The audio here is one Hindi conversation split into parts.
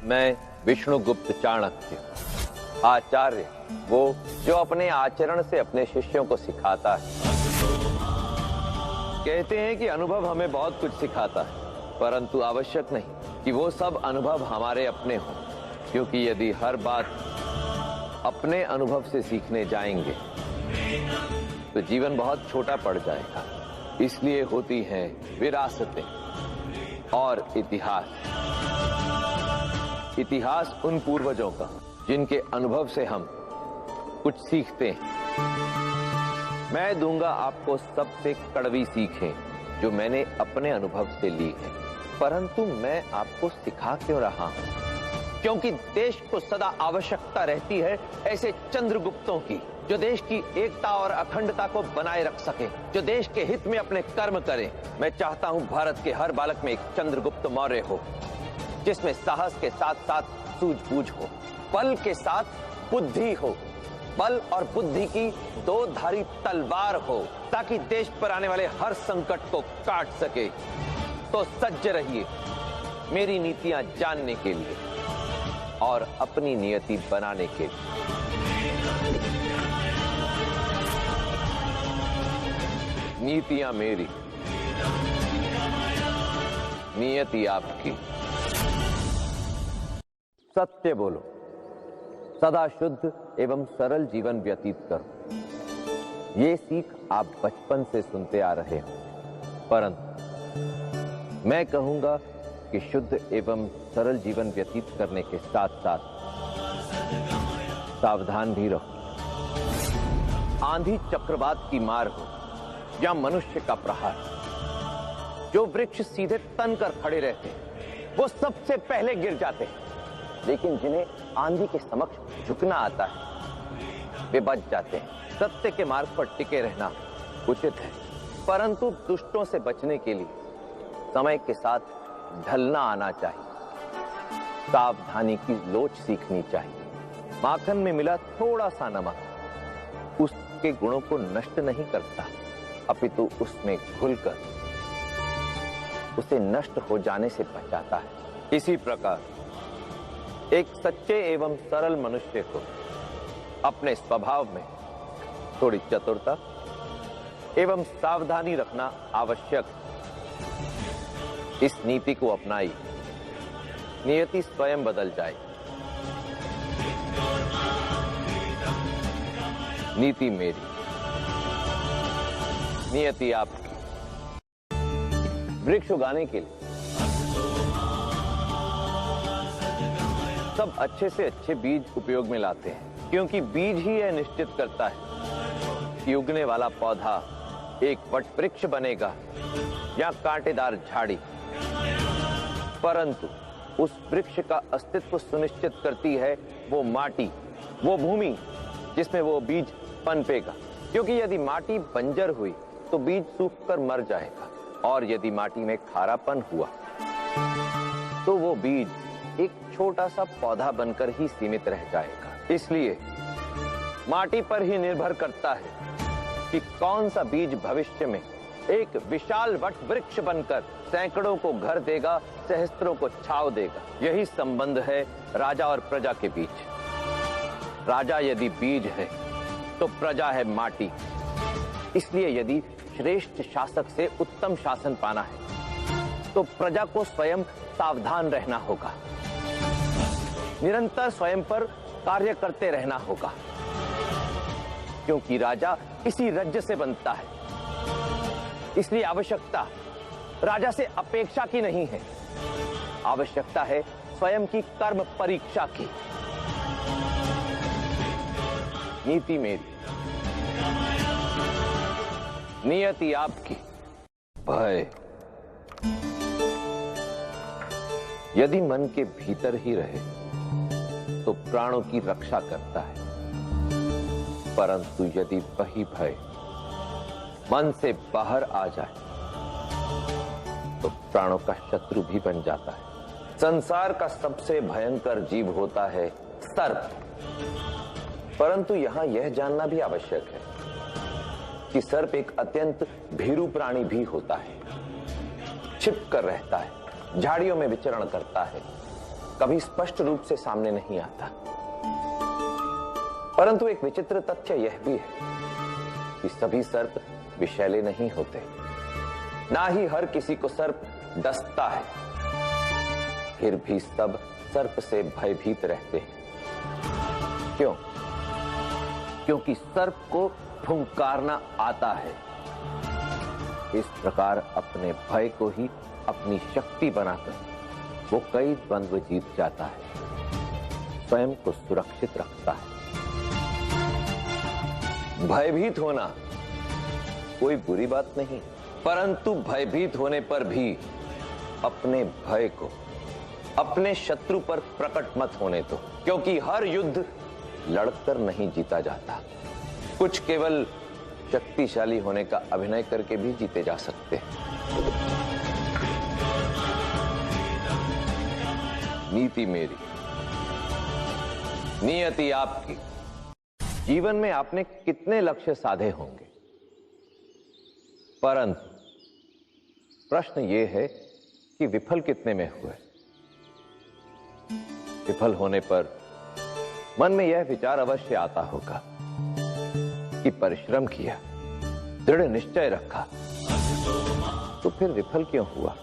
मैं विष्णुगुप्त चाणक्य, आचार्य, वो जो अपने आचरण से अपने शिष्यों को सिखाता है। कहते हैं कि अनुभव हमें बहुत कुछ सिखाता है, परंतु आवश्यक नहीं कि वो सब अनुभव हमारे अपने हों, क्योंकि यदि हर बात अपने अनुभव से सीखने जाएंगे तो जीवन बहुत छोटा पड़ जाएगा। इसलिए होती हैं विरासतें और इतिहास। इतिहास उन पूर्वजों का जिनके अनुभव से हम कुछ सीखते हैं। मैं दूंगा आपको सबसे कड़वी सीखें जो मैंने अपने अनुभव से ली है, परंतु मैं आपको सिखा क्यों रहा हूं? क्योंकि देश को सदा आवश्यकता रहती है ऐसे चंद्रगुप्तों की, जो देश की एकता और अखंडता को बनाए रख सके, जो देश के हित में अपने कर्म करें। मैं चाहता हूं भारत के हर बालक में एक चंद्रगुप्त मौर्य हो, जिसमें साहस के साथ साथ सूझबूझ हो, बल के साथ बुद्धि हो, बल और बुद्धि की दो धारी तलवार हो, ताकि देश पर आने वाले हर संकट को काट सके। तो सज्ज रहिए मेरी नीतियां जानने के लिए और अपनी नियति बनाने के लिए। नीतियां मेरी, नियति आपकी। सत्य बोलो, सदा शुद्ध एवं सरल जीवन व्यतीत करो। ये सीख आप बचपन से सुनते आ रहे हो, परंतु मैं कहूंगा कि शुद्ध एवं सरल जीवन व्यतीत करने के साथ साथ सावधान भी रहो। आंधी चक्रवात की मार हो या मनुष्य का प्रहार, जो वृक्ष सीधे तन कर खड़े रहते हैं वो सबसे पहले गिर जाते हैं, लेकिन जिन्हें आंधी के समक्ष झुकना आता है वे बच जाते हैं। सत्य के मार्ग पर टिके रहना उचित है, परंतु दुष्टों से बचने के लिए समय के साथ ढलना आना चाहिए। सावधानी की लोच सीखनी चाहिए। माखन में मिला थोड़ा सा नमक उसके गुणों को नष्ट नहीं करता, अपितु उसमें घुलकर उसे नष्ट हो जाने से बचाता है। इसी प्रकार एक सच्चे एवं सरल मनुष्य को अपने स्वभाव में थोड़ी चतुरता एवं सावधानी रखना आवश्यक। इस नीति को अपनाई, नियति स्वयं बदल जाए। नीति मेरी, नियति आपकी। वृक्ष उगाने के लिए सब अच्छे से अच्छे बीज उपयोग में लाते हैं, क्योंकि बीज ही यह निश्चित करता है कि उगने वाला पौधा एक वट वृक्ष बनेगा या कांटेदार झाड़ी। परंतु उस वृक्ष का अस्तित्व सुनिश्चित करती है वो माटी, वो भूमि जिसमें वो बीज पनपेगा। क्योंकि यदि माटी बंजर हुई तो बीज सूखकर मर जाएगा, और यदि माटी में खारापन हुआ तो वो बीज एक छोटा सा पौधा बनकर ही सीमित रह जाएगा। इसलिए माटी पर ही निर्भर करता है कि कौन सा बीज भविष्य में एक विशाल वट वृक्ष बनकर सैकड़ों को घर देगा, सहस्त्रों को छाव देगा। यही संबंध है राजा और प्रजा के बीच। राजा यदि बीज है तो प्रजा है माटी। इसलिए यदि श्रेष्ठ शासक से उत्तम शासन पाना है तो प्रजा को स्वयं सावधान रहना होगा, निरंतर स्वयं पर कार्य करते रहना होगा, क्योंकि राजा इसी रज्जु से बनता है। इसलिए आवश्यकता राजा से अपेक्षा की नहीं है, आवश्यकता है स्वयं की कर्म परीक्षा की। नीति मेरी, नियति आपकी। भय यदि मन के भीतर ही रहे तो प्राणों की रक्षा करता है, परंतु यदि वही भय मन से बाहर आ जाए तो प्राणों का शत्रु भी बन जाता है। संसार का सबसे भयंकर जीव होता है सर्प, परंतु यहां यह जानना भी आवश्यक है कि सर्प एक अत्यंत भीरू प्राणी भी होता है। छिप कर रहता है, झाड़ियों में विचरण करता है, कभी स्पष्ट रूप से सामने नहीं आता। परंतु एक विचित्र तथ्य यह भी है कि सभी सर्प विषैले नहीं होते, ना ही हर किसी को सर्प डसता है। फिर भी सब सर्प से भयभीत रहते हैं। क्यों? क्योंकि सर्प को फुंकारना आता है। इस प्रकार अपने भय को ही अपनी शक्ति बनाकर वो कई द्वंद्व जीत जाता है, स्वयं को सुरक्षित रखता है। भयभीत होना कोई बुरी बात नहीं, परंतु भयभीत होने पर भी अपने भय को अपने शत्रु पर प्रकट मत होने दो, क्योंकि हर युद्ध लड़कर नहीं जीता जाता। कुछ केवल शक्तिशाली होने का अभिनय करके भी जीते जा सकते हैं। नीति मेरी, नियति आपकी। जीवन में आपने कितने लक्ष्य साधे होंगे, परंतु प्रश्न यह है कि विफल कितने में हुए। विफल होने पर मन में यह विचार अवश्य आता होगा कि परिश्रम किया, दृढ़ निश्चय रखा, तो फिर विफल क्यों हुआ?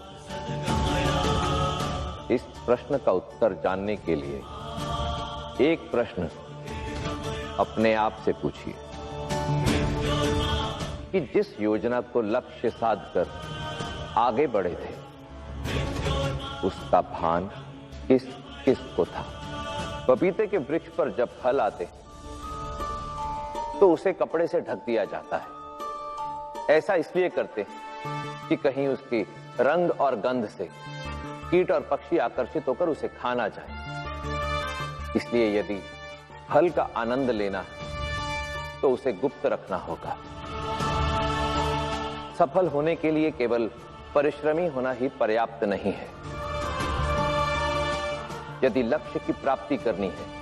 इस प्रश्न का उत्तर जानने के लिए एक प्रश्न अपने आप से पूछिए कि जिस योजना को लक्ष्य साधकर आगे बढ़े थे, उसका भान किस किस को था? पपीते के वृक्ष पर जब फल आते तो उसे कपड़े से ढक दिया जाता है। ऐसा इसलिए करते कि कहीं उसकी रंग और गंध से कीट और पक्षी आकर्षित होकर उसे खा ना जाए। इसलिए यदि फल का आनंद लेना है तो उसे गुप्त रखना होगा। सफल होने के लिए केवल परिश्रमी होना ही पर्याप्त नहीं है। यदि लक्ष्य की प्राप्ति करनी है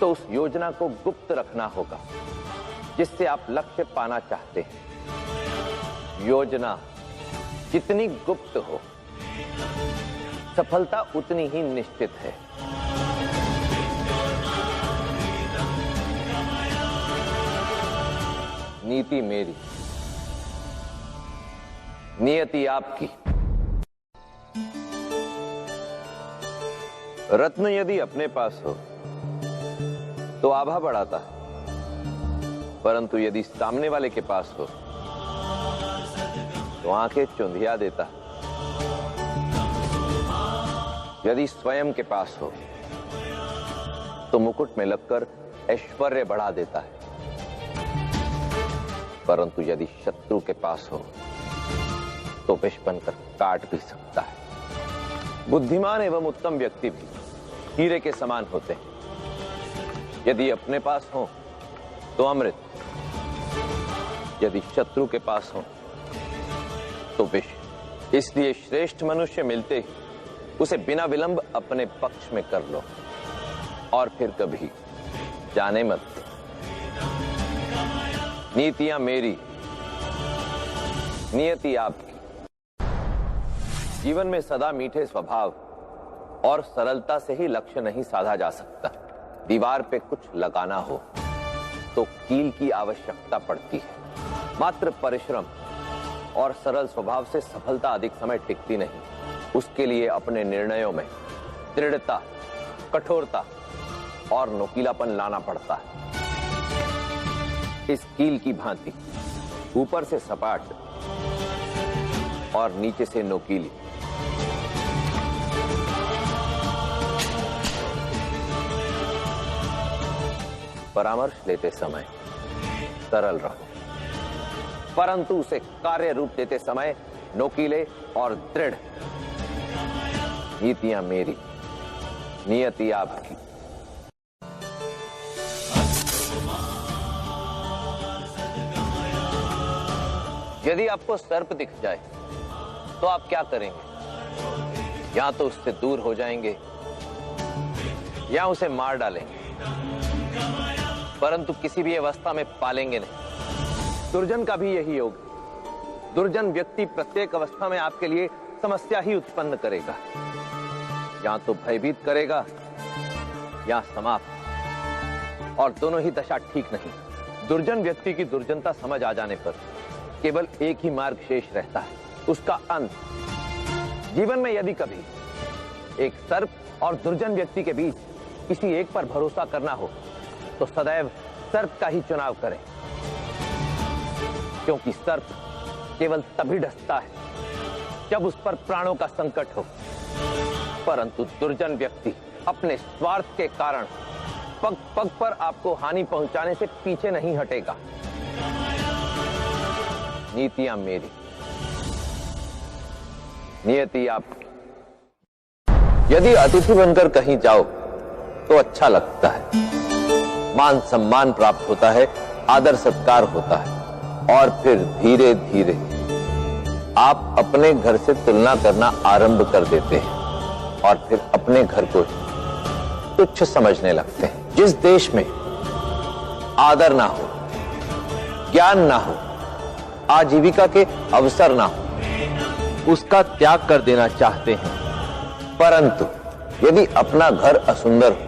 तो उस योजना को गुप्त रखना होगा जिससे आप लक्ष्य पाना चाहते हैं। योजना जितनी गुप्त हो, सफलता उतनी ही निश्चित है। नीति मेरी, नियति आपकी। रत्न यदि अपने पास हो तो आभा बढ़ाता है, परंतु यदि सामने वाले के पास हो तो आंखें चुंधिया देता है। यदि स्वयं के पास हो तो मुकुट में लगकर ऐश्वर्य बढ़ा देता है, परंतु यदि शत्रु के पास हो तो विष बनकर काट भी सकता है। बुद्धिमान एवं उत्तम व्यक्ति भी हीरे के समान होते हैं। यदि अपने पास हो तो अमृत, यदि शत्रु के पास हो तो विष। इसलिए श्रेष्ठ मनुष्य मिलते ही उसे बिना विलंब अपने पक्ष में कर लो और फिर कभी जाने मत दो। नीतियां मेरी, नियति आपकी। जीवन में सदा मीठे स्वभाव और सरलता से ही लक्ष्य नहीं साधा जा सकता। दीवार पे कुछ लगाना हो तो कील की आवश्यकता पड़ती है। मात्र परिश्रम और सरल स्वभाव से सफलता अधिक समय टिकती नहीं। उसके लिए अपने निर्णयों में दृढ़ता, कठोरता और नुकीलापन लाना पड़ता है। इस कील की भांति ऊपर से सपाट और नीचे से नुकीली। परामर्श लेते समय सरल रहो, परंतु उसे कार्य रूप देते समय नुकीले और दृढ़। नीतियां मेरी, नियति आपकी। यदि आपको सर्प दिख जाए तो आप क्या करेंगे? या तो उससे दूर हो जाएंगे या उसे मार डालेंगे, परंतु किसी भी अवस्था में पालेंगे नहीं। दुर्जन का भी यही योग है। दुर्जन व्यक्ति प्रत्येक अवस्था में आपके लिए समस्या ही उत्पन्न करेगा। या तो भयभीत करेगा या समाप्त, और दोनों ही दशा ठीक नहीं। दुर्जन व्यक्ति की दुर्जनता समझ आ जाने पर केवल एक ही मार्ग शेष रहता है, उसका अंत। जीवन में यदि कभी एक सर्प और दुर्जन व्यक्ति के बीच किसी एक पर भरोसा करना हो तो सदैव सर्प का ही चुनाव करें, क्योंकि सर्प केवल तभी डसता है जब उस पर प्राणों का संकट हो, परंतु दुर्जन व्यक्ति अपने स्वार्थ के कारण पग पग पर आपको हानि पहुंचाने से पीछे नहीं हटेगा। नीतियां मेरी, नियति आपकी। यदि अतिथि बनकर कहीं जाओ तो अच्छा लगता है, मान सम्मान प्राप्त होता है, आदर सत्कार होता है, और फिर धीरे धीरे आप अपने घर से तुलना करना आरंभ कर देते हैं और फिर अपने घर को तुच्छ समझने लगते हैं। जिस देश में आदर ना हो, ज्ञान ना हो, आजीविका के अवसर ना हो, उसका त्याग कर देना चाहते हैं, परंतु यदि अपना घर असुंदर हो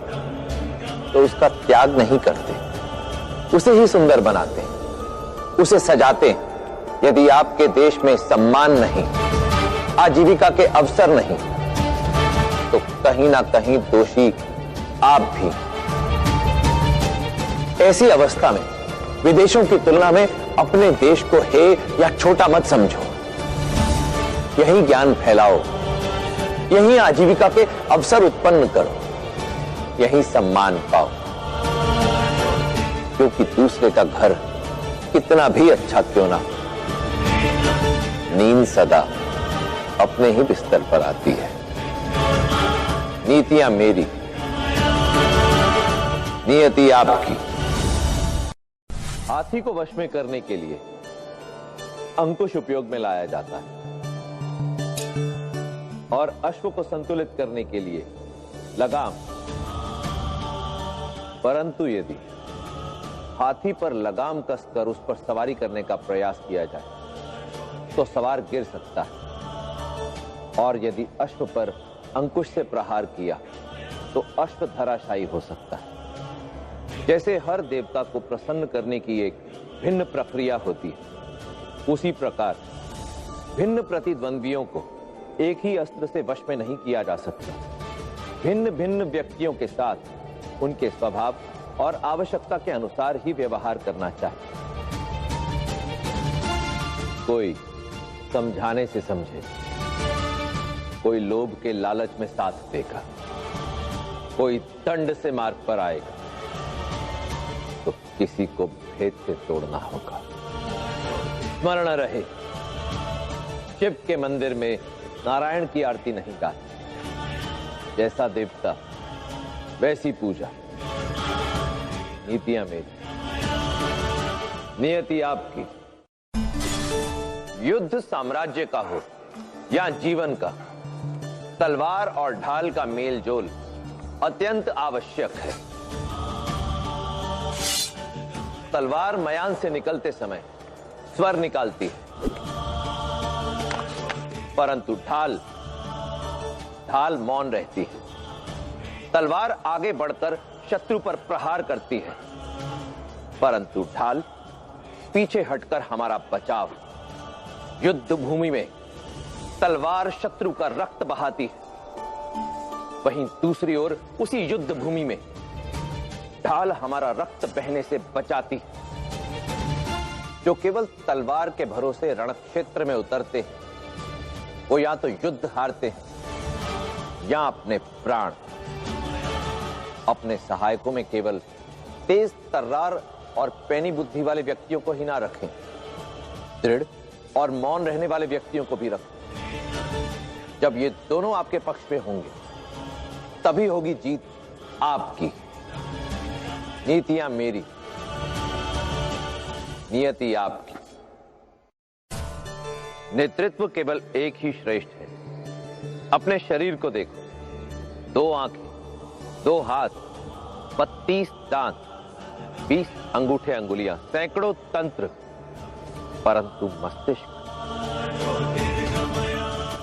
तो उसका त्याग नहीं करते, उसे ही सुंदर बनाते हैं, उसे सजाते हैं। यदि आपके देश में सम्मान नहीं, आजीविका के अवसर नहीं, तो कहीं ना कहीं दोषी आप भी। ऐसी अवस्था में विदेशों की तुलना में अपने देश को हे या छोटा मत समझो, यही ज्ञान फैलाओ, यही आजीविका के अवसर उत्पन्न करो, यही सम्मान पाओ, क्योंकि दूसरे का घर कितना भी अच्छा क्यों ना, नींद सदा अपने ही बिस्तर पर आती है। नीतियां मेरी, नियति आपकी। हाथी को वश में करने के लिए अंकुश उपयोग में लाया जाता है और अश्व को संतुलित करने के लिए लगाम। परंतु यदि हाथी पर लगाम कसकर उस पर सवारी करने का प्रयास किया जाए तो सवार गिर सकता है, और यदि अश्व पर अंकुश से प्रहार किया तो अश्व धराशायी हो सकता है। जैसे हर देवता को प्रसन्न करने की एक भिन्न प्रक्रिया होती है, उसी प्रकार भिन्न प्रतिद्वंद्वियों को एक ही अस्त्र से वश में नहीं किया जा सकता। भिन्न भिन्न व्यक्तियों के साथ उनके स्वभाव और आवश्यकता के अनुसार ही व्यवहार करना चाहिए। कोई समझाने से समझे, कोई लोभ के लालच में साथ देगा, कोई दंड से मार्ग पर आएगा, तो किसी को भेद से तोड़ना होगा। स्मरण रहे, शिव के मंदिर में नारायण की आरती नहीं गाती, जैसा देवता वैसी पूजा। नीतियां मेरी, नियति आपकी। युद्ध साम्राज्य का हो या जीवन का, तलवार और ढाल का मेल जोल अत्यंत आवश्यक है। तलवार मयान से निकलते समय स्वर निकालती है, परंतु ढाल मौन रहती है। तलवार आगे बढ़कर शत्रु पर प्रहार करती है, परंतु ढाल पीछे हटकर हमारा बचाव। युद्ध भूमि में तलवार शत्रु का रक्त बहाती है, वहीं दूसरी ओर उसी युद्ध भूमि में ढाल हमारा रक्त बहने से बचाती है। जो केवल तलवार के भरोसे रणक्षेत्र में उतरते हैं, वो या तो युद्ध हारते हैं या अपने प्राण। अपने सहायकों में केवल तेज तर्रार और पैनी बुद्धि वाले व्यक्तियों को ही ना रखें, दृढ़ और मौन रहने वाले व्यक्तियों को भी रखें। जब ये दोनों आपके पक्ष में होंगे, तभी होगी जीत आपकी। नीतियां मेरी, नियति आपकी। नेतृत्व केवल एक ही श्रेष्ठ है। अपने शरीर को देखो, 2 आंखें, 2 हाथ, 32 दांत, 20 अंगूठे अंगुलियां, सैकड़ों तंत्र, परंतु मस्तिष्क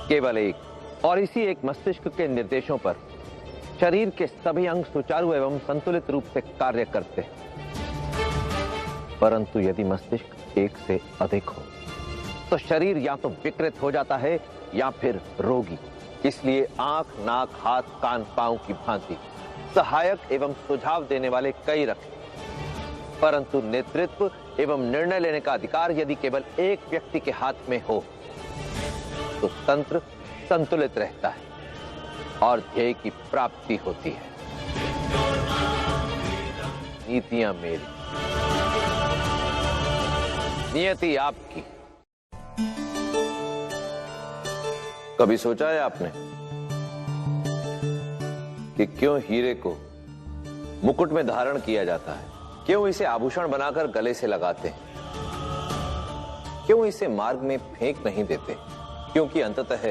केवल एक और इसी एक मस्तिष्क के निर्देशों पर शरीर के सभी अंग सुचारू एवं संतुलित रूप से कार्य करते हैं। परंतु यदि मस्तिष्क एक से अधिक हो तो शरीर या तो विकृत हो जाता है या फिर रोगी। इसलिए आंख, नाक, हाथ, कान, पांव की भांति सहायक एवं सुझाव देने वाले कई रखें, परंतु नेतृत्व एवं निर्णय लेने का अधिकार यदि केवल एक व्यक्ति के हाथ में हो तो तंत्र संतुलित रहता है और ध्येय की प्राप्ति होती है। नीतियां मेरी, नियति आपकी। कभी सोचा है आपने कि क्यों हीरे को मुकुट में धारण किया जाता है? क्यों इसे आभूषण बनाकर गले से लगाते हैं? क्यों इसे मार्ग में फेंक नहीं देते? क्योंकि अंततः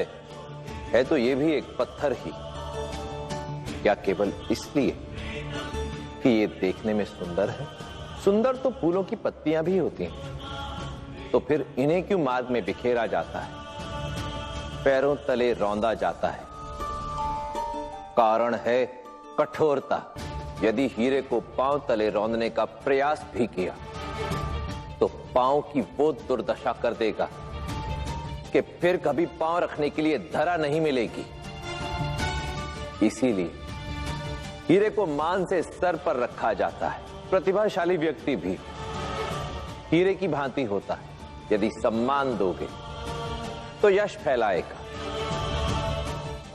है तो ये भी एक पत्थर ही। क्या केवल इसलिए कि ये देखने में सुंदर है? सुंदर तो फूलों की पत्तियां भी होती हैं। तो फिर इन्हें क्यों मार्ग में बिखेरा जाता है, पैरों तले रौंदा जाता है? कारण है कठोरता। यदि हीरे को पांव तले रौंदने का प्रयास भी किया तो पांव की वो दुर्दशा कर देगा कि फिर कभी पांव रखने के लिए धरा नहीं मिलेगी। इसीलिए हीरे को मान से सर पर रखा जाता है। प्रतिभाशाली व्यक्ति भी हीरे की भांति होता है। यदि सम्मान दोगे तो यश फैलाएगा,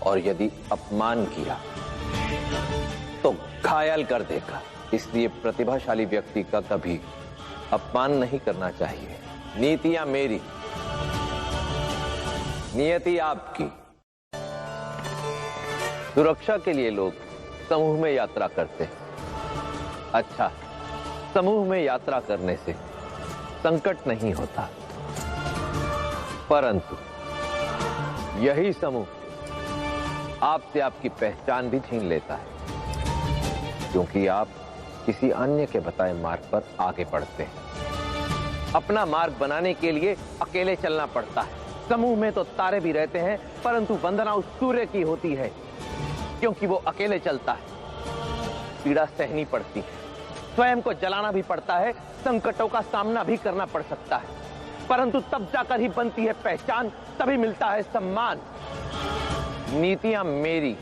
और यदि अपमान किया तो घायल कर देगा। इसलिए प्रतिभाशाली व्यक्ति का कभी अपमान नहीं करना चाहिए। नीतियां मेरी, नियति आपकी। सुरक्षा के लिए लोग समूह में यात्रा करते हैं। अच्छा, समूह में यात्रा करने से संकट नहीं होता, परंतु यही समूह आपसे आपकी पहचान भी छीन लेता है, क्योंकि आप किसी अन्य के बताए मार्ग पर आगे बढ़ते हैं। अपना मार्ग बनाने के लिए अकेले चलना पड़ता है। समूह में तो तारे भी रहते हैं, परंतु वंदना उस सूर्य की होती है, क्योंकि वो अकेले चलता है। पीड़ा सहनी पड़ती है, स्वयं को जलाना भी पड़ता है, संकटों का सामना भी करना पड़ सकता है, परंतु तब जाकर ही बनती है पहचान, तभी मिलता है सम्मान। नीतियां मेरी,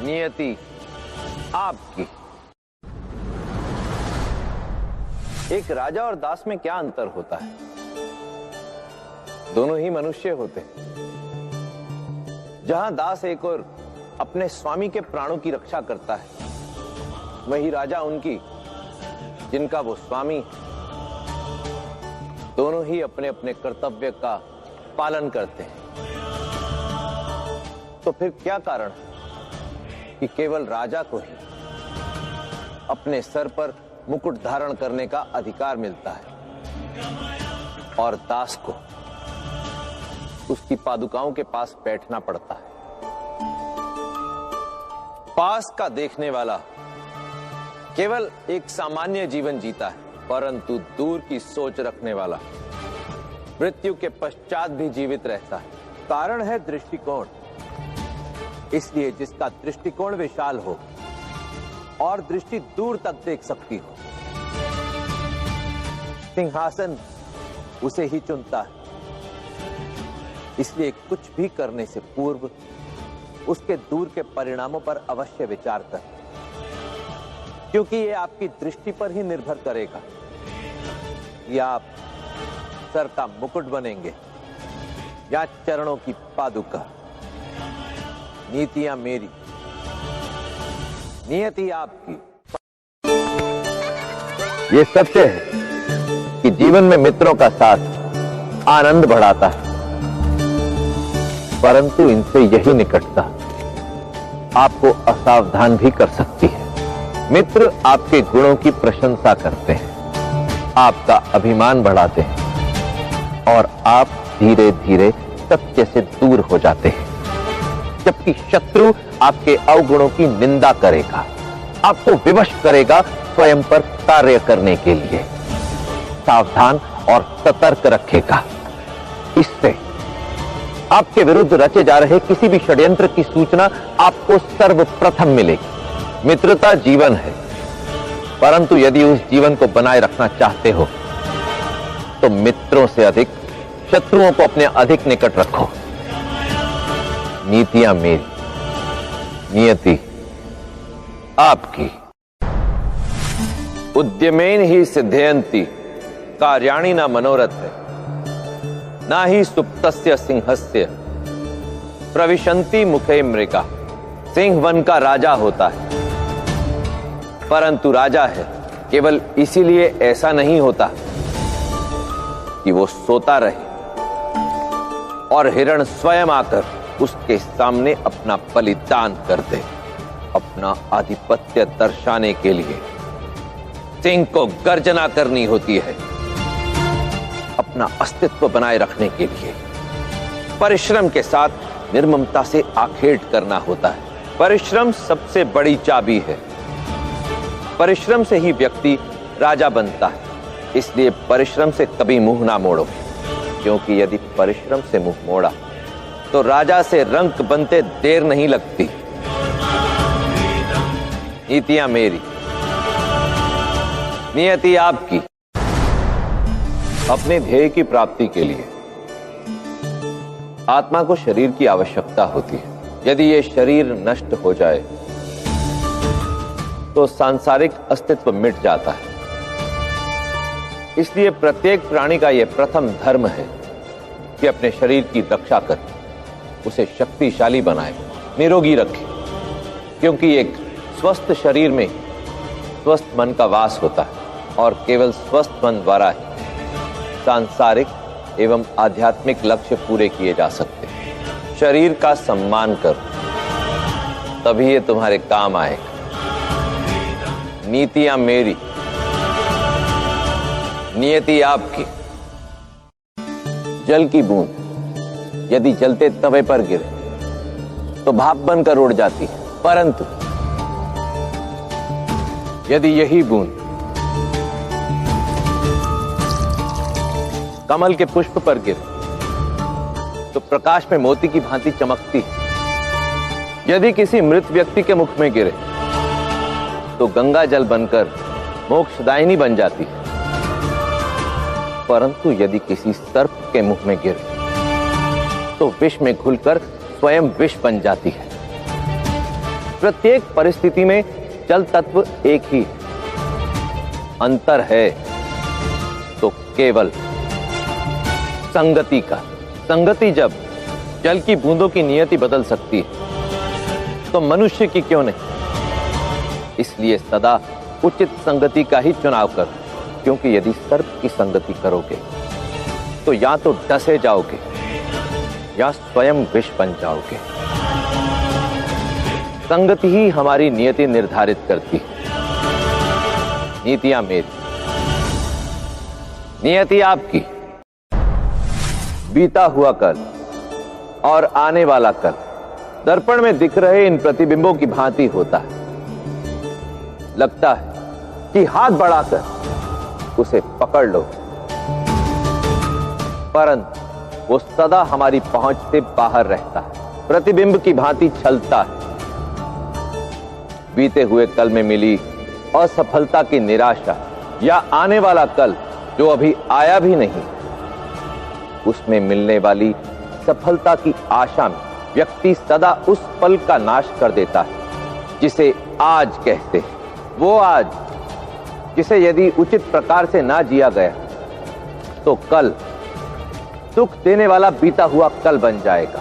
नियति आपकी। एक राजा और दास में क्या अंतर होता है? दोनों ही मनुष्य होते हैं। जहां दास एक और अपने स्वामी के प्राणों की रक्षा करता है, वही राजा उनकी जिनका वो स्वामी। दोनों ही अपने अपने कर्तव्य का पालन करते हैं। तो फिर क्या कारण कि केवल राजा को ही अपने सर पर मुकुट धारण करने का अधिकार मिलता है और दास को उसकी पादुकाओं के पास बैठना पड़ता है? पास का देखने वाला केवल एक सामान्य जीवन जीता है, परंतु दूर की सोच रखने वाला मृत्यु के पश्चात भी जीवित रहता है। कारण है दृष्टिकोण। इसलिए जिसका दृष्टिकोण विशाल हो और दृष्टि दूर तक देख सकती हो, सिंहासन उसे ही चुनता है। इसलिए कुछ भी करने से पूर्व उसके दूर के परिणामों पर अवश्य विचार कर, क्योंकि ये आपकी दृष्टि पर ही निर्भर करेगा या आप सर का मुकुट बनेंगे या चरणों की पादुका। नीतियां मेरी, नियति आपकी। ये सत्य है कि जीवन में मित्रों का साथ आनंद बढ़ाता है, परंतु इनसे यही निकटता आपको असावधान भी कर सकती है। मित्र आपके गुणों की प्रशंसा करते हैं, आपका अभिमान बढ़ाते हैं, और आप धीरे धीरे सत्य से दूर हो जाते हैं। जबकि शत्रु आपके अवगुणों की निंदा करेगा, आपको विवश करेगा स्वयं पर कार्य करने के लिए, सावधान और सतर्क रखेगा। इससे आपके विरुद्ध रचे जा रहे किसी भी षड्यंत्र की सूचना आपको सर्वप्रथम मिलेगी। मित्रता जीवन है, परंतु यदि उस जीवन को बनाए रखना चाहते हो तो मित्रों से अधिक शत्रुओं को अपने अधिक निकट रखो। नीतियां मेरी, नियति आपकी। उद्यमेन ही सिद्धयन्ति कार्याणि न मनोरथ है, ना ही सुप्तस्य सिंहस्य प्रविशन्ति मुखे मृगा। सिंह वन का राजा होता है, परंतु राजा है केवल इसीलिए ऐसा नहीं होता कि वो सोता रहे और हिरण स्वयं आकर उसके सामने अपना बलिदान कर दे। अपना आधिपत्य दर्शाने के लिए सिंह को गर्जना करनी होती है। अपना अस्तित्व बनाए रखने के लिए परिश्रम के साथ निर्ममता से आखेट करना होता है। परिश्रम सबसे बड़ी चाबी है। परिश्रम से ही व्यक्ति राजा बनता है। इसलिए परिश्रम से कभी मुंह ना मोड़ो, क्योंकि यदि परिश्रम से मुंह मोड़ा तो राजा से रंक बनते देर नहीं लगती। नीतियां मेरी, नियति आपकी। अपने ध्येय की प्राप्ति के लिए आत्मा को शरीर की आवश्यकता होती है। यदि ये शरीर नष्ट हो जाए तो सांसारिक अस्तित्व मिट जाता है। इसलिए प्रत्येक प्राणी का यह प्रथम धर्म है कि अपने शरीर की रक्षा कर उसे शक्तिशाली बनाए, निरोगी रखे, क्योंकि एक स्वस्थ शरीर में स्वस्थ मन का वास होता है और केवल स्वस्थ मन द्वारा ही सांसारिक एवं आध्यात्मिक लक्ष्य पूरे किए जा सकते हैं। शरीर का सम्मान करो, तभी ये तुम्हारे काम आएगा। नीतियां मेरी, नियति आपकी। जल की बूंद यदि जलते तवे पर गिरे तो भाप बनकर उड़ जाती है, परंतु यदि यही बूंद कमल के पुष्प पर गिरे तो प्रकाश में मोती की भांति चमकती है। यदि किसी मृत व्यक्ति के मुख में गिरे तो गंगा जल बनकर मोक्षदायिनी बन जाती है, परंतु यदि किसी सर्प के मुंह में गिरे तो विष में घुलकर स्वयं विष बन जाती है। प्रत्येक परिस्थिति में जल तत्व एक ही अंतर है तो केवल संगति का। संगति जब जल की बूंदों की नियति बदल सकती है तो मनुष्य की क्यों नहीं। इसलिए सदा उचित संगति का ही चुनाव करो, क्योंकि यदि सर्प की संगति करोगे तो या तो डसे जाओगे या स्वयं विष बन जाओगे। संगति ही हमारी नियति निर्धारित करती है। नीतियां मेरी, नियति आपकी। बीता हुआ कल और आने वाला कल दर्पण में दिख रहे इन प्रतिबिंबों की भांति होता है। लगता है कि हाथ बढ़ाकर उसे पकड़ लो, परंतु वो सदा हमारी पहुंच से बाहर रहता है, प्रतिबिंब की भांति छलता है। बीते हुए कल में मिली असफलता की निराशा या आने वाला कल जो अभी आया भी नहीं, उसमें मिलने वाली सफलता की आशा में व्यक्ति सदा उस पल का नाश कर देता है जिसे आज कहते हैं। वो आज जिसे यदि उचित प्रकार से ना जिया गया तो कल दुख देने वाला बीता हुआ कल बन जाएगा,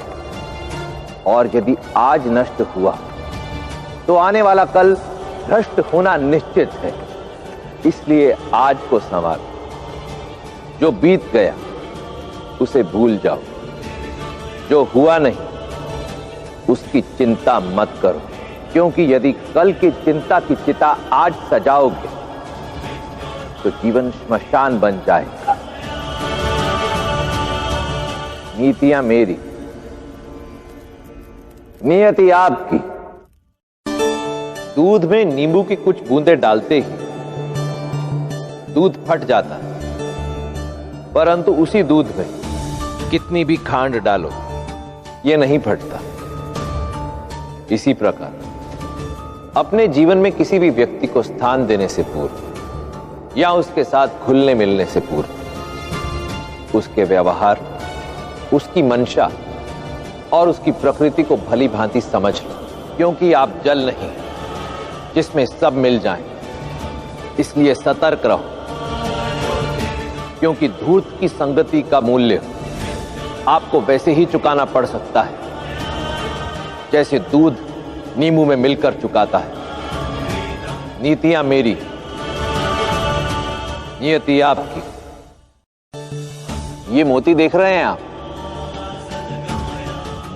और यदि आज नष्ट हुआ तो आने वाला कल भ्रष्ट होना निश्चित है। इसलिए आज को संवारो, जो बीत गया उसे भूल जाओ, जो हुआ नहीं उसकी चिंता मत करो, क्योंकि यदि कल की चिंता की चिता आज सजाओगे तो जीवन श्मशान बन जाएगा। नीतियां मेरी, नियति आपकी। दूध में नींबू की कुछ बूंदें डालते ही दूध फट जाता है, परंतु उसी दूध में कितनी भी खांड डालो ये नहीं फटता। इसी प्रकार अपने जीवन में किसी भी व्यक्ति को स्थान देने से पूर्व या उसके साथ घुलने मिलने से पूर्व उसके व्यवहार, उसकी मंशा और उसकी प्रकृति को भली भांति समझ लो, क्योंकि आप जल नहीं जिसमें सब मिल जाएं। इसलिए सतर्क रहो, क्योंकि धूर्त की संगति का मूल्य आपको वैसे ही चुकाना पड़ सकता है जैसे दूध नींबू में मिलकर चुकाता है। नीतियां मेरी, नियति आपकी। ये मोती देख रहे हैं आप?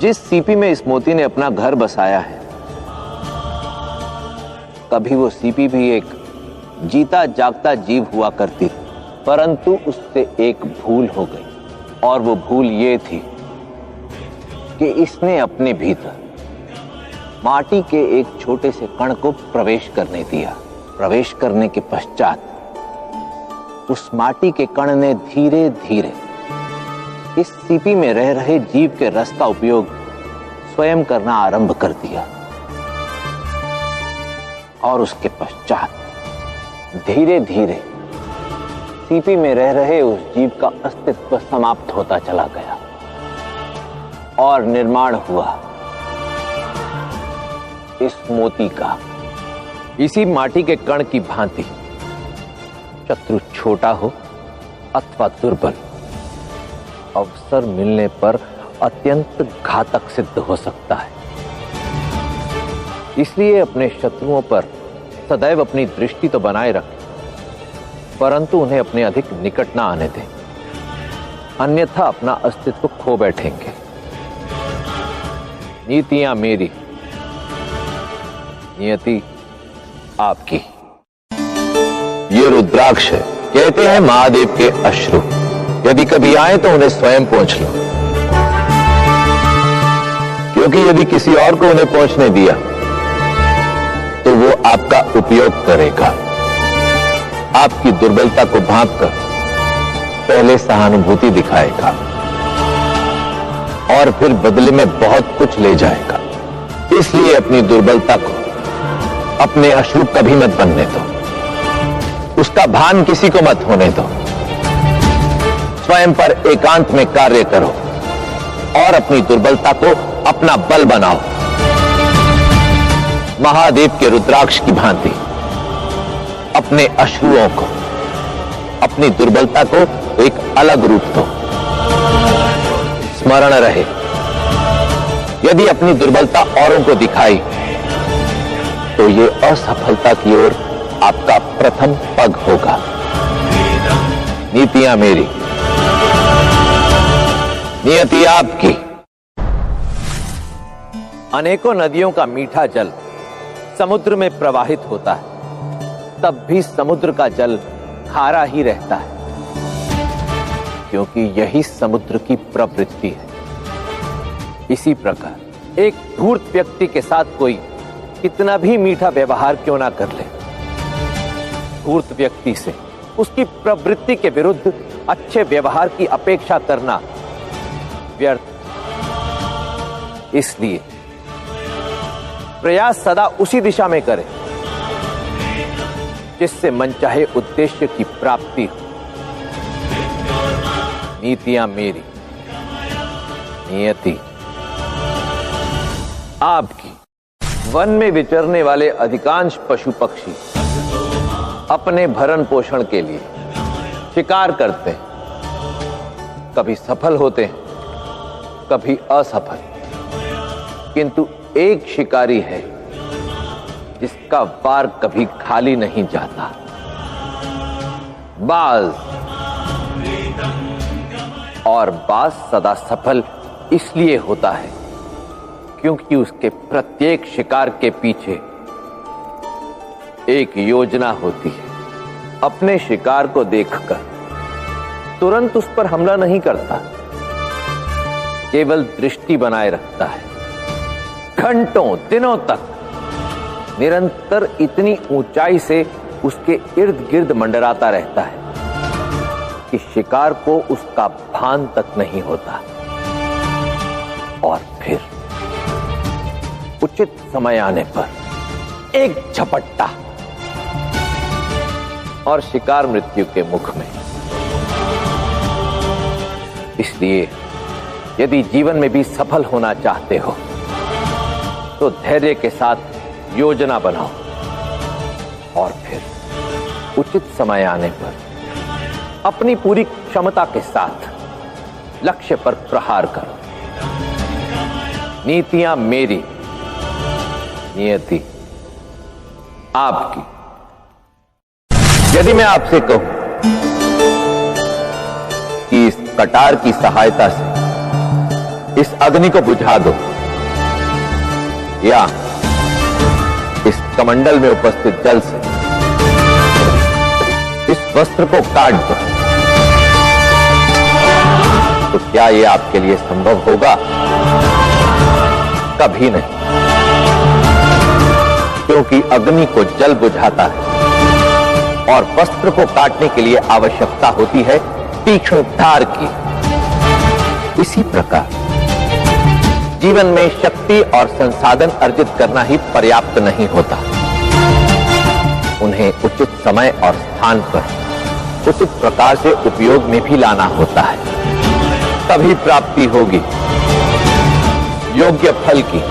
जिस सीपी में इस मोती ने अपना घर बसाया है, कभी वो सीपी भी एक जीता जागता जीव हुआ करती थी, परंतु उससे एक भूल हो गई, और वो भूल ये थी कि इसने अपने भीतर माटी के एक छोटे से कण को प्रवेश करने दिया। प्रवेश करने के पश्चात उस माटी के कण ने धीरे धीरे इस सीपी में रह रहे जीव के रस का उपयोग स्वयं करना आरंभ कर दिया, और उसके पश्चात धीरे धीरे सीपी में रह रहे उस जीव का अस्तित्व समाप्त होता चला गया और निर्माण हुआ इस मोती का। इसी माटी के कण की भांति शत्रु छोटा हो अथवा दुर्बल, अवसर मिलने पर अत्यंत घातक सिद्ध हो सकता है। इसलिए अपने शत्रुओं पर सदैव अपनी दृष्टि तो बनाए रखें, परंतु उन्हें अपने अधिक निकट ना आने दें, अन्यथा अपना अस्तित्व खो बैठेंगे। नीतियां मेरी, नियति आपकी। ये रुद्राक्ष है, कहते हैं महादेव के अश्रु। यदि कभी आए तो उन्हें स्वयं पोंछ लो, क्योंकि यदि किसी और को उन्हें पोंछने दिया तो वो आपका उपयोग करेगा। आपकी दुर्बलता को भांपकर पहले सहानुभूति दिखाएगा और फिर बदले में बहुत कुछ ले जाएगा। इसलिए अपनी दुर्बलता को अपने अश्रु कभी मत बनने दो, उसका भान किसी को मत होने दो। स्वयं पर एकांत में कार्य करो और अपनी दुर्बलता को अपना बल बनाओ। महादेव के रुद्राक्ष की भांति अपने अश्रुओं को, अपनी दुर्बलता को एक अलग रूप दो। स्मरण रहे, यदि अपनी दुर्बलता औरों को दिखाई तो ये असफलता की ओर आपका प्रथम पग होगा। नीतियां मेरी, नियति आपकी। अनेकों नदियों का मीठा जल समुद्र में प्रवाहित होता है, तब भी समुद्र का जल खारा ही रहता है, क्योंकि यही समुद्र की प्रवृत्ति है। इसी प्रकार एक धूर्त व्यक्ति के साथ कोई कितना भी मीठा व्यवहार क्यों ना कर ले, धूर्त व्यक्ति से उसकी प्रवृत्ति के विरुद्ध अच्छे व्यवहार की अपेक्षा करना व्यर्थ। इसलिए प्रयास सदा उसी दिशा में करें जिससे मनचाहे उद्देश्य की प्राप्ति हो। नीतियां मेरी, नियति आपकी। वन में विचरने वाले अधिकांश पशु पक्षी अपने भरण पोषण के लिए शिकार करते हैं। कभी सफल होते हैं, कभी असफल, किंतु एक शिकारी है जिसका वार कभी खाली नहीं जाता। बाज। और बाज सदा सफल इसलिए होता है क्योंकि उसके प्रत्येक शिकार के पीछे एक योजना होती है। अपने शिकार को देखकर तुरंत उस पर हमला नहीं करता, केवल दृष्टि बनाए रखता है। घंटों दिनों तक निरंतर इतनी ऊंचाई से उसके इर्द गिर्द मंडराता रहता है कि शिकार को उसका भान तक नहीं होता। और फिर उचित समय आने पर एक झपट्टा और शिकार मृत्यु के मुख में। इसलिए यदि जीवन में भी सफल होना चाहते हो तो धैर्य के साथ योजना बनाओ और फिर उचित समय आने पर अपनी पूरी क्षमता के साथ लक्ष्य पर प्रहार करो। नीतियां मेरी, नियति आपकी। यदि मैं आपसे कहूं कि इस कटार की सहायता से इस अग्नि को बुझा दो या इस कमंडल में उपस्थित जल से इस वस्त्र को काट दो, तो क्या यह आपके लिए संभव होगा? कभी नहीं, क्योंकि अग्नि को जल बुझाता है और वस्त्र को काटने के लिए आवश्यकता होती है तीक्ष्ण धार की। इसी प्रकार जीवन में शक्ति और संसाधन अर्जित करना ही पर्याप्त नहीं होता, उन्हें उचित समय और स्थान पर उचित प्रकार से उपयोग में भी लाना होता है, तभी प्राप्ति होगी योग्य फल की।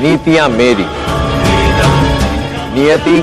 नीतियां मेरी, नियति